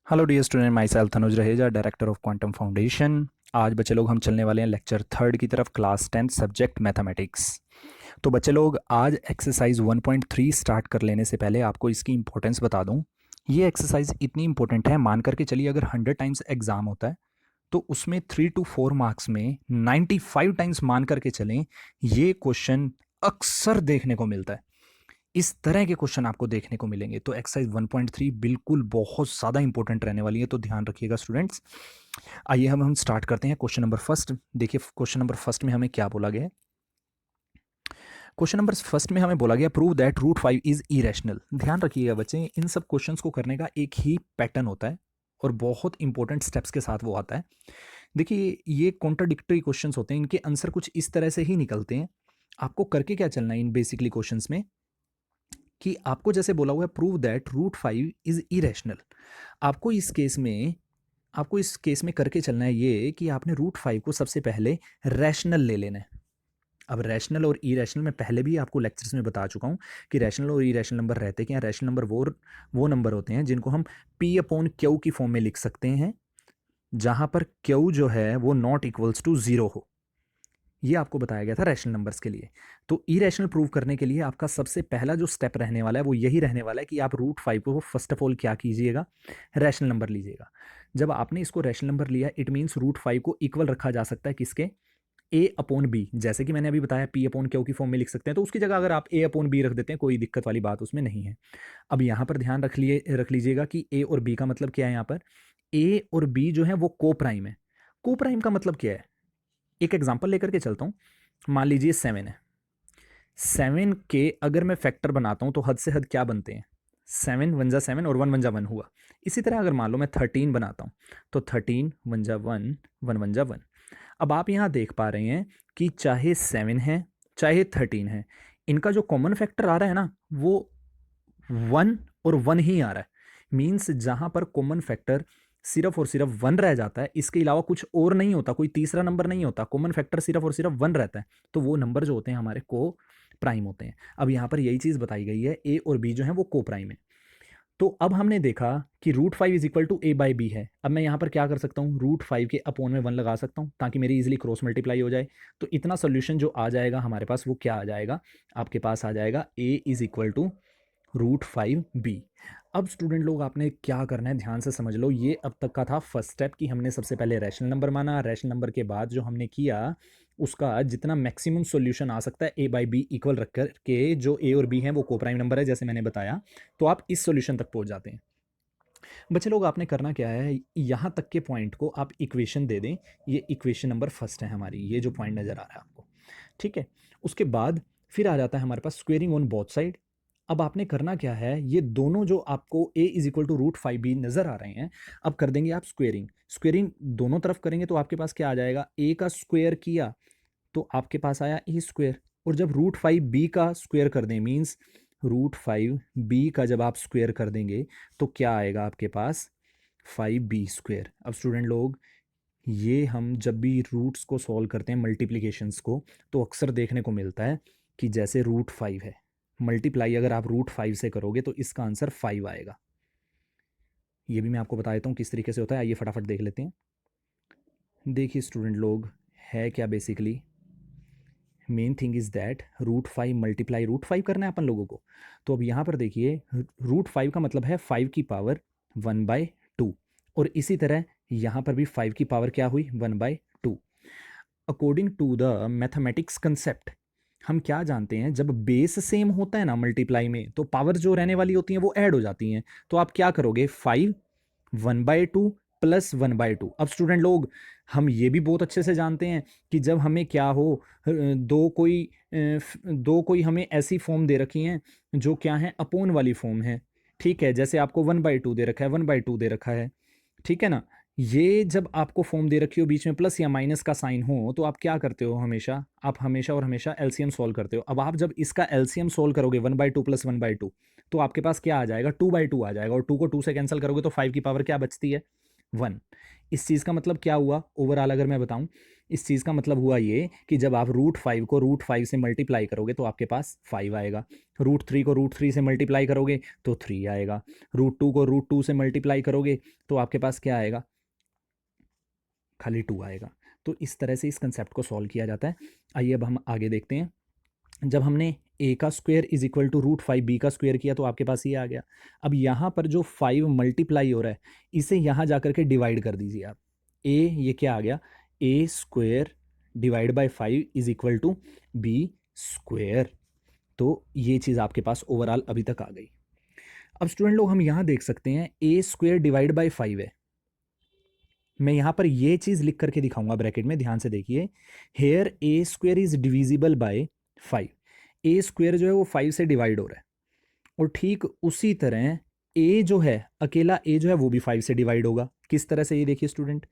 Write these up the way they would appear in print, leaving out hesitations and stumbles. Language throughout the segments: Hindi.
Hello dear student, myself Tanuj Raheja, director of Quantum Foundation. आज बच्चे लोग हम चलने वाले हैं लेक्चर थर्ड की तरफ, क्लास 10 सब्जेक्ट मैथमेटिक्स। तो बच्चे लोग आज एक्सरसाइज 1.3 स्टार्ट कर लेने से पहले आपको इसकी इंपॉर्टेंस बता दूं। ये एक्सरसाइज इतनी इंपॉर्टेंट है, मान करके चलिए अगर 100 टाइम्स एग्जाम होता है तो उसमें 3 to 4 मार्क्स में 95 टाइम्स मान करके चलें, ये क्वेश्चन अक्सर देखने को मिलता है। इस तरह के क्वेश्चन आपको देखने को मिलेंगे, तो एक्सरसाइज 1.3 बिल्कुल बहुत ज़्यादा इंपॉर्टेंट रहने वाली है, तो ध्यान रखिएगा स्टूडेंट्स। आइए हम स्टार्ट करते हैं क्वेश्चन नंबर फर्स्ट। देखिए क्वेश्चन नंबर फर्स्ट में हमें क्या बोला गया है। क्वेश्चन नंबर फर्स्ट में हमें बोला गया प्रूव दैट √5 इज इरेशनल। ध्यान रखिएगा बच्चे, इन सब क्वेश्चंस को करने का एक ही पैटर्न होता है और बहुत इंपॉर्टेंट स्टेप्स के साथ वो आता है। देखिए ये कॉन्ट्राडिक्टरी क्वेश्चंस होते हैं, इनके आंसर कुछ इस तरह से ही निकलते हैं। आपको करके क्या चलना है इन बेसिकली क्वेश्चंस में कि आपको जैसे बोला हुआ है प्रूव दैट √5 इज इरेशनल। आपको इस केस में करके चलना है ये कि आपने √5 को सबसे पहले रैशनल ले लेना है। अब रैशनल और इरेशनल मैं पहले भी आपको लेक्चर्स में बता चुका हूँ कि रैशनल और इरेशनल नंबर रहते क्या हैं। रैशनल नंबर वो नंबर होते हैं जिनको हम P/Q की फॉर्म में लिख सकते हैं, जहां पर Q जो है वो नॉट इक्वल्स टू 0 हो। ये आपको बताया गया था रैशनल नंबर्स के लिए। तो इरेशनल प्रूव करने के लिए आपका सबसे पहला जो स्टेप रहने वाला है वो यही रहने वाला है कि आप √5 को फर्स्ट ऑफ ऑल क्या कीजिएगा, रैशनल नंबर लीजिएगा। जब आपने इसको रैशनल नंबर लिया, इट मीन्स √5 को इक्वल रखा जा सकता है किसके, A/B। जैसे कि मैंने अभी बताया P/Q की फॉर्म में लिख सकते हैं, तो उसकी जगह अगर आप A/B रख देते हैं, कोई दिक्कत वाली बात उसमें नहीं है। अब यहाँ पर ध्यान रख लीजिएगा कि A और B का मतलब क्या है। यहाँ पर A और B जो है वो को प्राइम है। को प्राइम का मतलब क्या है, एक एग्जांपल लेकर के चलता हूँ। मान लीजिए 7 है। 7 के अगर मैं फैक्टर बनाता हूँ तो हद से हद क्या बनते हैं, 7 वन जा 7 और 1 वन जा 1 हुआ। इसी तरह अगर मान लो मैं 13 बनाता हूँ तो 13 वन जा 1, 1 वन जा 1। अब आप यहाँ देख पा रहे हैं कि चाहे 7 है चाहे 13 है, इनका जो कॉमन फैक्टर आ रहा है ना वो 1 और 1 ही आ रहा है। मीन्स जहां पर कॉमन फैक्टर सिर्फ और सिर्फ 1 रह जाता है, इसके अलावा कुछ और नहीं होता, कोई तीसरा नंबर नहीं होता, कॉमन फैक्टर सिर्फ और सिर्फ 1 रहता है, तो वो नंबर जो होते हैं हमारे को प्राइम होते हैं। अब यहाँ पर यही चीज़ बताई गई है, ए और बी जो है वो को प्राइम है। तो अब हमने देखा कि √5 इज इक्वल टू A/B है। अब मैं यहाँ पर क्या कर सकता हूँ, √5 के अपॉन में 1 लगा सकता हूँ ताकि मेरी इजीली क्रॉस मल्टीप्लाई हो जाए। तो इतना सोल्यूशन जो आ जाएगा हमारे पास वो क्या आ जाएगा, आपके पास आ जाएगा A is equal to √5B। अब स्टूडेंट लोग आपने क्या करना है ध्यान से समझ लो। ये अब तक का था फर्स्ट स्टेप कि हमने सबसे पहले रैशनल नंबर माना, रैशनल नंबर के बाद जो हमने किया उसका जितना मैक्सिमम सॉल्यूशन आ सकता है A/B इक्वल रख कर के, जो A और B हैं वो को प्राइम नंबर है जैसे मैंने बताया, तो आप इस सॉल्यूशन तक पहुंच जाते हैं। बच्चे लोग आपने करना क्या है, यहाँ तक के पॉइंट को आप इक्वेशन दे दें। ये इक्वेशन नंबर फर्स्ट है हमारी, ये जो पॉइंट नज़र आ रहा है आपको, ठीक है। उसके बाद फिर आ जाता है हमारे पास स्क्वेयरिंग ऑन बोथ साइड। अब आपने करना क्या है, ये दोनों जो आपको A is equal to √5B नज़र आ रहे हैं, अब कर देंगे आप स्क्वेयरिंग। स्क्वेयरिंग दोनों तरफ करेंगे तो आपके पास क्या आ जाएगा, A का स्क्वायर किया तो आपके पास आया A स्क्वायर। और जब √5B का स्क्वायर कर दें, मीन्स √5B का जब आप स्क्वायर कर देंगे तो क्या आएगा आपके पास, 5B स्क्वायर। अब स्टूडेंट लोग ये हम जब भी रूट्स को सॉल्व करते हैं, मल्टीप्लिकेशंस को, तो अक्सर देखने को मिलता है कि जैसे √5 है, मल्टीप्लाई अगर आप √5 से करोगे तो इसका आंसर 5 आएगा। ये भी मैं आपको बता देता हूँ किस तरीके से होता है, आइए फटाफट देख लेते हैं। देखिए स्टूडेंट लोग, है क्या basically, main thing is that √5 multiply √5 करना है अपन लोगों को। तो अब यहाँ पर देखिए √5 का मतलब है 5 की पावर 1/2, और इसी तरह यहाँ पर भी 5 की पावर क्या हुई, 1/2। According to the mathematics concept हम क्या जानते हैं, जब बेस सेम होता है ना मल्टीप्लाई में, तो पावर जो रहने वाली होती हैं वो ऐड हो जाती हैं। तो आप क्या करोगे, 5 1/2 प्लस 1/2। अब स्टूडेंट लोग हम ये भी बहुत अच्छे से जानते हैं कि जब हमें क्या हो, दो कोई हमें ऐसी फॉर्म दे रखी हैं जो क्या है, अपोन वाली फॉर्म है, ठीक है। जैसे आपको 1/2 दे रखा है, 1/2 दे रखा है, ठीक है ना। ये जब आपको फॉर्म दे रखी हो, बीच में प्लस या माइनस का साइन हो, तो आप क्या करते हो, हमेशा आप हमेशा और हमेशा एलसीएम सॉल्व करते हो। अब आप जब इसका एलसीएम सॉल्व करोगे 1/2 प्लस 1/2, तो आपके पास क्या आ जाएगा, 2/2 आ जाएगा, और 2 को 2 से कैंसिल करोगे तो 5 की पावर क्या बचती है, 1। इस चीज़ का मतलब क्या हुआ ओवरऑल अगर मैं बताऊं, इस चीज़ का मतलब हुआ ये कि जब आप √5 को √5 से मल्टीप्लाई करोगे तो आपके पास 5 आएगा, √3 को √3 से मल्टीप्लाई करोगे तो 3 आएगा, √2 को √2 से मल्टीप्लाई करोगे तो आपके पास क्या आएगा, खाली 2 आएगा। तो इस तरह से इस कंसेप्ट को सॉल्व किया जाता है। आइए अब हम आगे देखते हैं। जब हमने a का square is equal to √5 b का स्क्वायर किया तो आपके पास ये आ गया। अब यहाँ पर जो 5 मल्टीप्लाई हो रहा है इसे यहाँ जा करके डिवाइड कर दीजिए आप। a ये क्या आ गया, a square divide by 5 is equal to b square. तो ये चीज़ आपके पास ओवरऑल अभी तक आ गई। अब स्टूडेंट लोग हम यहाँ देख सकते हैं a स्क्वायर डिवाइड बाय 5 है। मैं यहाँ पर ये चीज़ लिख करके दिखाऊंगा ब्रैकेट में, ध्यान से देखिए। Here a square is divisible by 5। a square जो है वो 5 से डिवाइड हो रहा है, और ठीक उसी तरह a जो है, अकेला a जो है वो भी 5 से डिवाइड होगा। किस तरह से, ये देखिए student,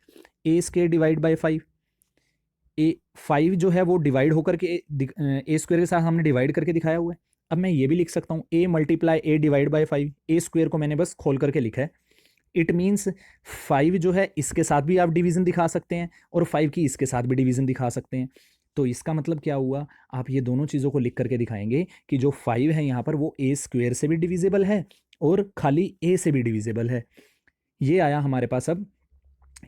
a square divide by 5, ए 5 जो है वो डिवाइड होकर के ए स्क्वायर के साथ हमने डिवाइड करके दिखाया हुआ है। अब मैं ये भी लिख सकता हूँ a multiply a divide by 5, a square को मैंने बस खोल करके लिखा है। इट मीन्स 5 जो है इसके साथ भी आप डिवीजन दिखा सकते हैं और 5 की इसके साथ भी डिवीजन दिखा सकते हैं। तो इसका मतलब क्या हुआ, आप ये दोनों चीज़ों को लिख करके दिखाएंगे कि जो 5 है यहाँ पर वो a स्क्वायर से भी डिविजिबल है और खाली a से भी डिविजिबल है। ये आया हमारे पास। अब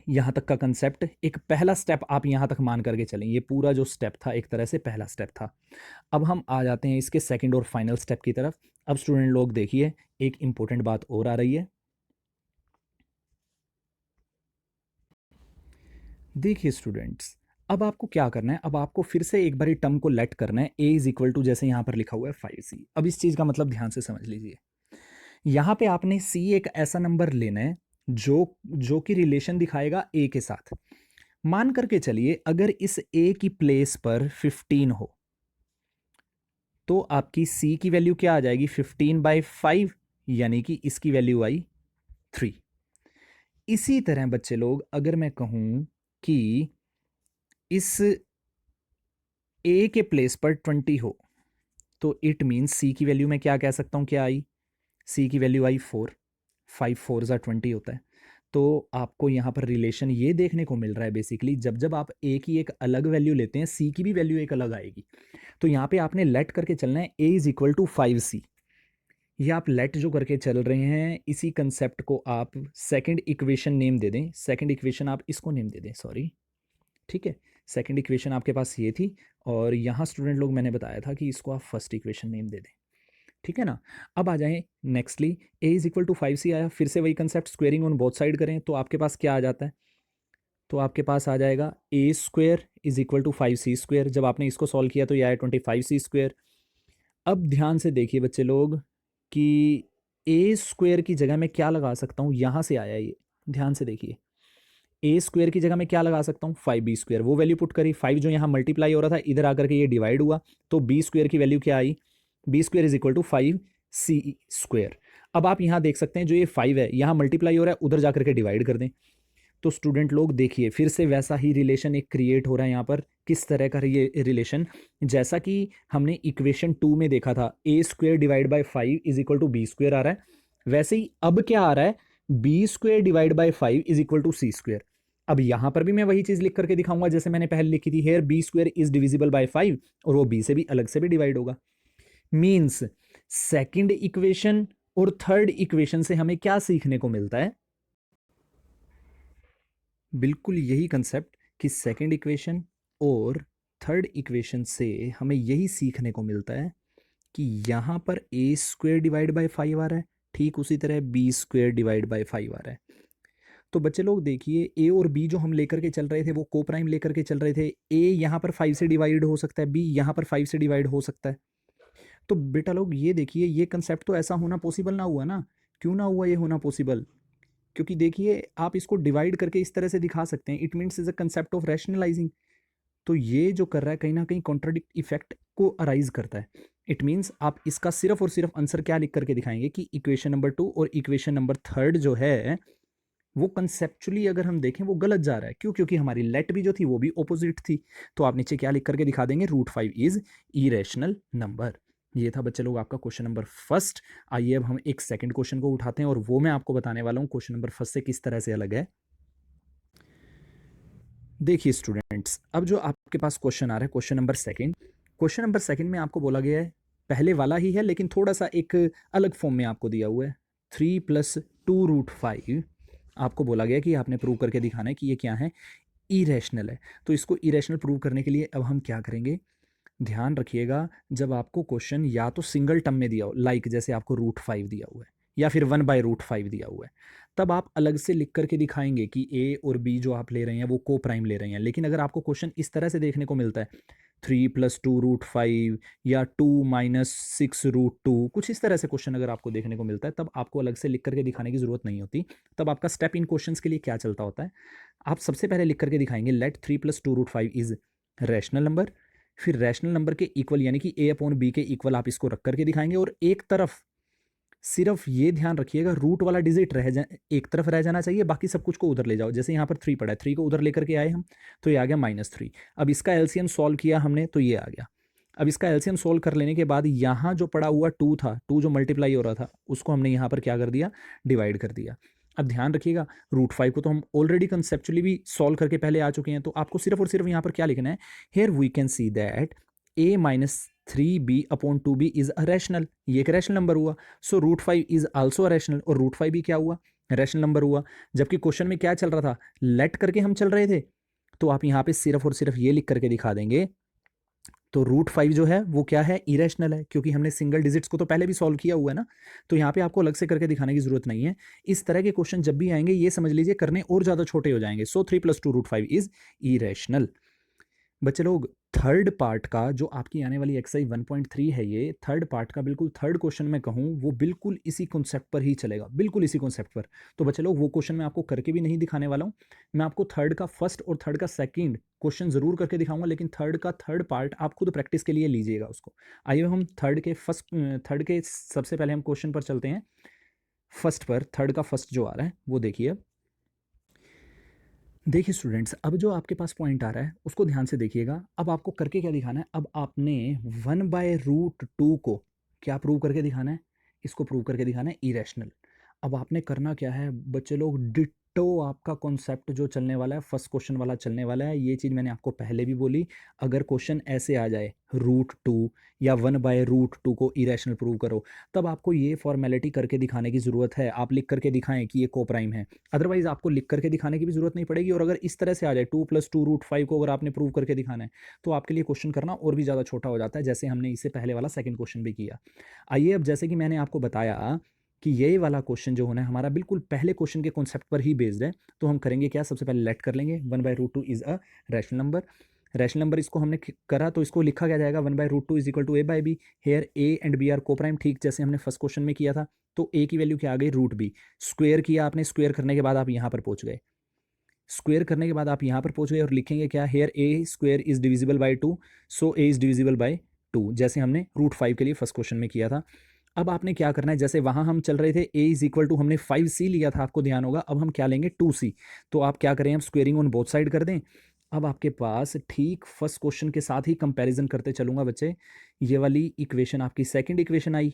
यहाँ तक का कंसेप्ट, एक पहला स्टेप आप यहाँ तक मान करके चलें, ये पूरा जो स्टेप था एक तरह से पहला स्टेप था। अब हम आ जाते हैं इसके सेकंड और फाइनल स्टेप की तरफ। अब स्टूडेंट लोग देखिए, एक इंपॉर्टेंट बात और आ रही है। देखिए स्टूडेंट्स, अब आपको क्या करना है, अब आपको फिर से एक बार टर्म को लेट करना है, a इज इक्वल टू जैसे यहाँ पर लिखा हुआ है 5c। अब इस चीज़ का मतलब ध्यान से समझ लीजिए, यहाँ पे आपने c एक ऐसा नंबर लेना है जो जो कि रिलेशन दिखाएगा a के साथ। मान करके चलिए अगर इस a की प्लेस पर 15 हो तो आपकी c की वैल्यू क्या आ जाएगी, 15/5, यानी कि इसकी वैल्यू आई 3। इसी तरह बच्चे लोग अगर मैं कहूं कि इस a के प्लेस पर 20 हो तो इट मीन्स c की वैल्यू मैं क्या कह सकता हूं, क्या आई, c की वैल्यू आई 4। 5 4 ज़ा 20 होता है। तो आपको यहाँ पर रिलेशन ये देखने को मिल रहा है बेसिकली, जब जब आप a की एक अलग वैल्यू लेते हैं c की भी वैल्यू एक अलग आएगी। तो यहाँ पे आपने लेट करके चलना है a is equal to 5c। ये आप लेट जो करके चल रहे हैं, इसी कंसेप्ट को आप सेकंड इक्वेशन नेम दे दें। सेकंड इक्वेशन आप इसको नेम दे दें, सॉरी, ठीक है। सेकंड इक्वेशन आपके पास ये थी, और यहाँ स्टूडेंट लोग मैंने बताया था कि इसको आप फर्स्ट इक्वेशन नेम दे दें, ठीक है ना। अब आ जाएं nextly, a is equal to 5c आया, फिर से वही concept, squaring on both side करें तो आपके पास क्या आ जाता है, तो आपके पास आ जाएगा a square is equal to 5c square. जब आपने इसको सॉल्व किया तो ये आया 25c स्क्वेयर। अब ध्यान से देखिए बच्चे लोग कि a स्क्वेयर की जगह मैं क्या लगा सकता हूँ, यहाँ से आया ये, ध्यान से देखिए, a स्क्वेयर की जगह मैं क्या लगा सकता हूँ, 5b स्क्वेयर। वो वैल्यू पुट करी, 5 जो यहाँ मल्टीप्लाई हो रहा था इधर आकर के ये डिवाइड हुआ, तो b स्क्वेयर की वैल्यू क्या आई, b square is equal to 5c square. अब आप यहाँ देख सकते हैं जो ये 5 है यहाँ मल्टीप्लाई हो रहा है, उधर जाकर के डिवाइड कर दें। तो स्टूडेंट लोग देखिए फिर से वैसा ही रिलेशन एक क्रिएट हो रहा है यहाँ पर। किस तरह का ये रिलेशन, जैसा कि हमने इक्वेशन 2 में देखा था, a square divide by 5 is equal to B square आ रहा है, वैसे ही अब क्या आ रहा है, b square divide by 5 is equal to C square. अब यहाँ पर भी मैं वही चीज लिख करके दिखाऊंगा जैसे मैंने पहले लिखी थी, here b square is divisible by 5, और वो b से भी अलग से भी डिवाइड होगा। मीन्स सेकेंड इक्वेशन और थर्ड इक्वेशन से हमें क्या सीखने को मिलता है, बिल्कुल यही कंसेप्ट कि सेकंड इक्वेशन और थर्ड इक्वेशन से हमें यही सीखने को मिलता है कि यहाँ पर a स्क्वेयर डिवाइड बाय 5 आ रहा है, ठीक उसी तरह b स्क्वेयर डिवाइड बाय 5 आ रहा है। तो बच्चे लोग देखिए a और b जो हम लेकर के चल रहे थे वो को प्राइम लेकर के चल रहे थे, a यहाँ पर 5 से डिवाइड हो सकता है, b यहाँ पर 5 से डिवाइड हो सकता है। तो बेटा लोग ये देखिए, ये कंसेप्ट तो ऐसा होना पॉसिबल ना हुआ ना, क्यों ना हुआ ये होना पॉसिबल, क्योंकि देखिए आप इसको डिवाइड करके इस तरह से दिखा सकते हैं, it means is a concept of rationalising. तो ये जो कर रहा है कहीं ना कहीं कॉन्ट्राडिक्ट इफेक्ट को अराइज करता है। इट मीन्स आप इसका सिर्फ और सिर्फ आंसर क्या लिख करके दिखाएंगे कि इक्वेशन नंबर 2 और इक्वेशन नंबर 3 जो है वो कंसेप्चुअली अगर हम देखें वो गलत जा रहा है। क्यों, क्योंकि हमारी लेट भी जो थी वो भी ऑपोजिट थी। तो आप नीचे क्या लिख करके दिखा देंगे, √5 इज इरेशनल नंबर। ये था बच्चे लोग आपका क्वेश्चन नंबर फर्स्ट। आइए अब हम एक सेकंड क्वेश्चन को उठाते हैं और वो मैं आपको बताने वाला हूँ क्वेश्चन नंबर फर्स्ट से किस तरह से अलग है। देखिए स्टूडेंट्स, अब जो आपके पास क्वेश्चन आ रहा है क्वेश्चन नंबर सेकंड में आपको बोला गया है पहले वाला ही है लेकिन थोड़ा सा एक अलग फॉर्म में आपको दिया हुआ है 3 + 2√5। आपको बोला गया कि आपने प्रूव करके दिखाना है कि ये क्या है, इरेशनल है। तो इसको इरेशनल प्रूव करने के लिए अब हम क्या करेंगे, ध्यान रखिएगा, जब आपको क्वेश्चन या तो सिंगल टर्म में दिया हो, लाइक जैसे आपको √5 दिया हुआ है या फिर 1/√5 दिया हुआ है, तब आप अलग से लिख करके दिखाएंगे कि ए और बी जो आप ले रहे हैं वो को प्राइम ले रहे हैं। लेकिन अगर आपको क्वेश्चन इस तरह से देखने को मिलता है 3 + 2√5 या 2 - 6√2, कुछ इस तरह से क्वेश्चन अगर आपको देखने को मिलता है, तब आपको अलग से लिख करके दिखाने की जरूरत नहीं होती। तब आपका स्टेप इन क्वेश्चंस के लिए क्या चलता होता है, आप सबसे पहले लिख करके दिखाएंगे लेट 3 + 2√5 इज रैशनल नंबर। फिर रैशनल नंबर के इक्वल यानी कि a/b के इक्वल आप इसको रख करके दिखाएंगे, और एक तरफ सिर्फ ये ध्यान रखिएगा रूट वाला डिजिट एक तरफ रह जाना चाहिए, बाकी सब कुछ को उधर ले जाओ। जैसे यहाँ पर 3 पड़ा है, 3 को उधर लेकर के आए हम, तो ये आ गया -3। अब इसका एलसीएम सॉल्व किया हमने तो ये आ गया। अब इसका एलसीएम सोल्व कर लेने के बाद यहाँ जो पड़ा हुआ 2 था, 2 जो मल्टीप्लाई हो रहा था, उसको हमने यहाँ पर क्या कर दिया, डिवाइड कर दिया। अब ध्यान रखिएगा √5 को तो हम ऑलरेडी कंसेप्चुअली भी सॉल्व करके पहले आ चुके हैं, तो आपको सिर्फ और सिर्फ यहाँ पर क्या लिखना है, here we can see that a-3b/2b is a rational. ये एक रैशनल नंबर हुआ, so √5 is also a rational, और √5 भी क्या हुआ, रैशनल नंबर हुआ। जबकि क्वेश्चन में क्या चल रहा था, लेट करके हम चल रहे थे, तो आप यहाँ पे सिर्फ और सिर्फ ये लिख करके दिखा देंगे। तो √5 जो है वो क्या है, इरेशनल है, क्योंकि हमने सिंगल डिजिट्स को तो पहले भी सॉल्व किया हुआ है ना। तो यहाँ पे आपको अलग से करके दिखाने की जरूरत नहीं है। इस तरह के क्वेश्चन जब भी आएंगे ये समझ लीजिए करने और ज़्यादा छोटे हो जाएंगे। सो 3 + 2√5 इज इरेशनल। बच्चे लोग, थर्ड पार्ट का जो आपकी आने वाली एक्सरसाइज 1.3 है, ये थर्ड पार्ट का बिल्कुल थर्ड क्वेश्चन मैं कहूँ वो बिल्कुल इसी कॉन्सेप्ट पर ही चलेगा, बिल्कुल इसी कॉन्सेप्ट पर। तो बच्चे लोग वो क्वेश्चन मैं आपको करके भी नहीं दिखाने वाला हूँ, मैं आपको थर्ड का फर्स्ट और थर्ड का सेकंड क्वेश्चन जरूर करके दिखाऊंगा, लेकिन थर्ड का थर्ड पार्ट आप खुद प्रैक्टिस के लिए लीजिएगा उसको। आइए हम थर्ड के सबसे पहले हम क्वेश्चन पर चलते हैं, फर्स्ट पर। थर्ड का फर्स्ट जो आ रहा है वो देखिए। देखिए स्टूडेंट्स, अब जो आपके पास पॉइंट आ रहा है उसको ध्यान से देखिएगा। अब आपको करके क्या दिखाना है, अब आपने 1/√2 को क्या प्रूव करके दिखाना है, इसको प्रूव करके दिखाना है इरेशनल। अब आपने करना क्या है बच्चे लोग, डिट्टो आपका कॉन्सेप्ट जो चलने वाला है, फर्स्ट क्वेश्चन वाला चलने वाला है। ये चीज़ मैंने आपको पहले भी बोली, अगर क्वेश्चन ऐसे आ जाए √2 या 1/√2 को इरेशनल प्रूव करो, तब आपको ये फॉर्मेलिटी करके दिखाने की ज़रूरत है। आप लिख करके दिखाएं कि ये कोप्राइम है, अदरवाइज आपको लिख करके दिखाने की भी जरूरत नहीं पड़ेगी। और अगर इस तरह से आ जाए 2 + 2√5 को अगर आपने प्रूव करके दिखाना है, तो आपके लिए क्वेश्चन करना और भी ज़्यादा छोटा हो जाता है, जैसे हमने इससे पहले वाला सेकंड क्वेश्चन भी किया। आइए, अब जैसे कि मैंने आपको बताया कि ये वाला क्वेश्चन जो होना है हमारा बिल्कुल पहले क्वेश्चन के कॉन्सेप्ट पर ही बेस्ड है, तो हम करेंगे क्या, सबसे पहले लेट कर लेंगे 1/√2 is a rational number. Rational number इसको हमने करा तो इसको लिखा क्या जाएगा, 1/√2 is equal to a/b। Here a and b are coprime, ठीक जैसे हमने फर्स्ट क्वेश्चन में किया था। तो a की वैल्यू क्या आ गई, √b। स्क्वायर किया आपने, स्क्वायर करने के बाद आप यहाँ पर पहुंच गए, स्क्वायर करने के बाद आप यहाँ पर पहुंच गए और लिखेंगे क्या, here a² is divisible by 2, so a is divisible by 2, जैसे हमने √5 के लिए फर्स्ट क्वेश्चन में किया था। अब आपने क्या करना है, जैसे वहां हम चल रहे थे a इज इक्वल टू, हमने 5c लिया था, आपको ध्यान होगा। अब हम क्या लेंगे, 2c। तो आप क्या करें, हम स्क्वेयरिंग ऑन बोथ साइड कर दें। अब आपके पास ठीक फर्स्ट क्वेश्चन के साथ ही कंपैरिजन करते चलूंगा बच्चे, ये वाली इक्वेशन आपकी सेकंड इक्वेशन आई,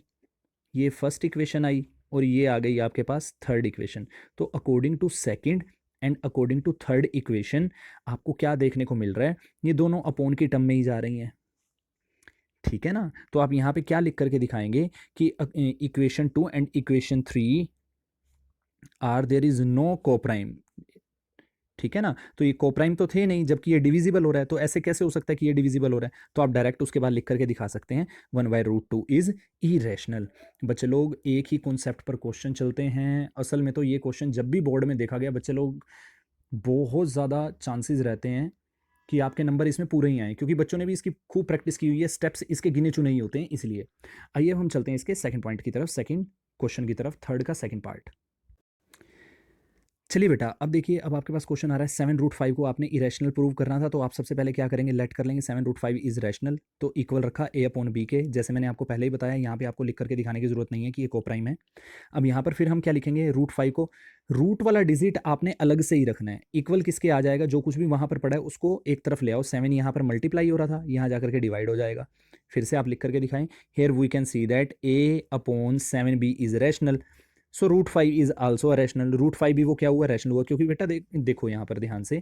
ये फर्स्ट इक्वेशन आई, और ये आ गई आपके पास थर्ड इक्वेशन। तो according to second and according to third equation आपको क्या देखने को मिल रहा है, ये दोनों अपॉन की टर्म में ही जा रही हैं, ठीक है ना। तो आप यहाँ पे क्या लिख करके दिखाएंगे कि equation 2 and equation 3 are there is no coprime, ठीक है ना। तो ये कोप्राइम तो थे नहीं, जबकि ये डिविजिबल हो रहा है, तो ऐसे कैसे हो सकता है कि ये डिविजिबल हो रहा है, तो आप डायरेक्ट उसके बाद लिख करके दिखा सकते हैं 1/√2 इज इरेशनल। बच्चे लोग, एक ही कॉन्सेप्ट पर क्वेश्चन चलते हैं। असल में तो ये क्वेश्चन जब भी बोर्ड में देखा गया बच्चे लोग, बहुत ज़्यादा चांसेस रहते हैं कि आपके नंबर इसमें पूरे ही आए, क्योंकि बच्चों ने भी इसकी खूब प्रैक्टिस की हुई है, स्टेप्स इसके गिने चुने ही होते हैं इसलिए। आइए अब हम चलते हैं इसके सेकंड पॉइंट की तरफ, सेकंड क्वेश्चन की तरफ, थर्ड का सेकंड पार्ट। चलिए बेटा, अब देखिए, अब आपके पास क्वेश्चन आ रहा है 7√5 को आपने इरेशनल प्रूव करना था, तो आप सबसे पहले क्या करेंगे, लेट कर लेंगे 7√5 इज रैशनल। तो इक्वल रखा a/b के, जैसे मैंने आपको पहले ही बताया, यहाँ पे आपको लिख करके दिखाने की जरूरत नहीं है कि ये कोप्राइम है। अब यहाँ पर फिर हम क्या लिखेंगे, √5 को, रूट वाला डिजिट आपने अलग से ही रखना है, इक्वल किसके आ जाएगा, जो कुछ भी वहाँ पर पड़ा है उसको एक तरफ ले आओ। 7 यहाँ पर मल्टीप्लाई हो रहा था, यहाँ जाकर के डिवाइड हो जाएगा। फिर से आप लिख करके दिखाएं, here we can see that a/7b is rational. So root five is also a rational, root five भी वो क्या हुआ, रैशनल हुआ, क्योंकि बेटा देखो यहाँ पर ध्यान से,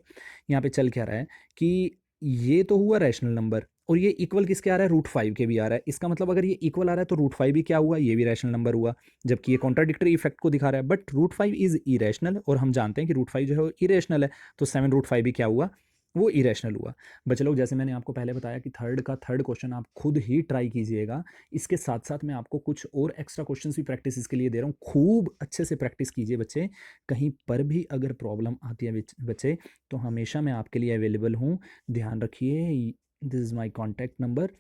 यहाँ पे चल क्या रहा है कि ये तो हुआ रैशनल नंबर और ये इक्वल किसके आ रहा है, रूट फाइव के भी आ रहा है। इसका मतलब अगर ये इक्वल आ रहा है तो रूट फाइव भी क्या हुआ, ये भी रैशनल नंबर हुआ, जबकि ये कॉन्ट्राडिक्टरी इफेक्ट को दिखा रहा है। But root five is irrational और हम जानते हैं कि रूट फाइव जो है वो इरेशनल है, तो सेवन रूट फाइव भी क्या हुआ, वो इरेशनल हुआ। बच्चे लोग जैसे मैंने आपको पहले बताया कि थर्ड क्वेश्चन आप खुद ही ट्राई कीजिएगा। इसके साथ साथ मैं आपको कुछ और एक्स्ट्रा क्वेश्चंस भी प्रैक्टिस इसके लिए दे रहा हूँ, खूब अच्छे से प्रैक्टिस कीजिए बच्चे। कहीं पर भी अगर प्रॉब्लम आती है बच्चे, तो हमेशा मैं आपके लिए अवेलेबल हूँ। ध्यान रखिए, this is my contact number,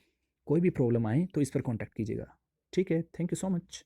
कोई भी प्रॉब्लम आए तो इस पर कॉन्टैक्ट कीजिएगा। ठीक है, थैंक यू सो मच।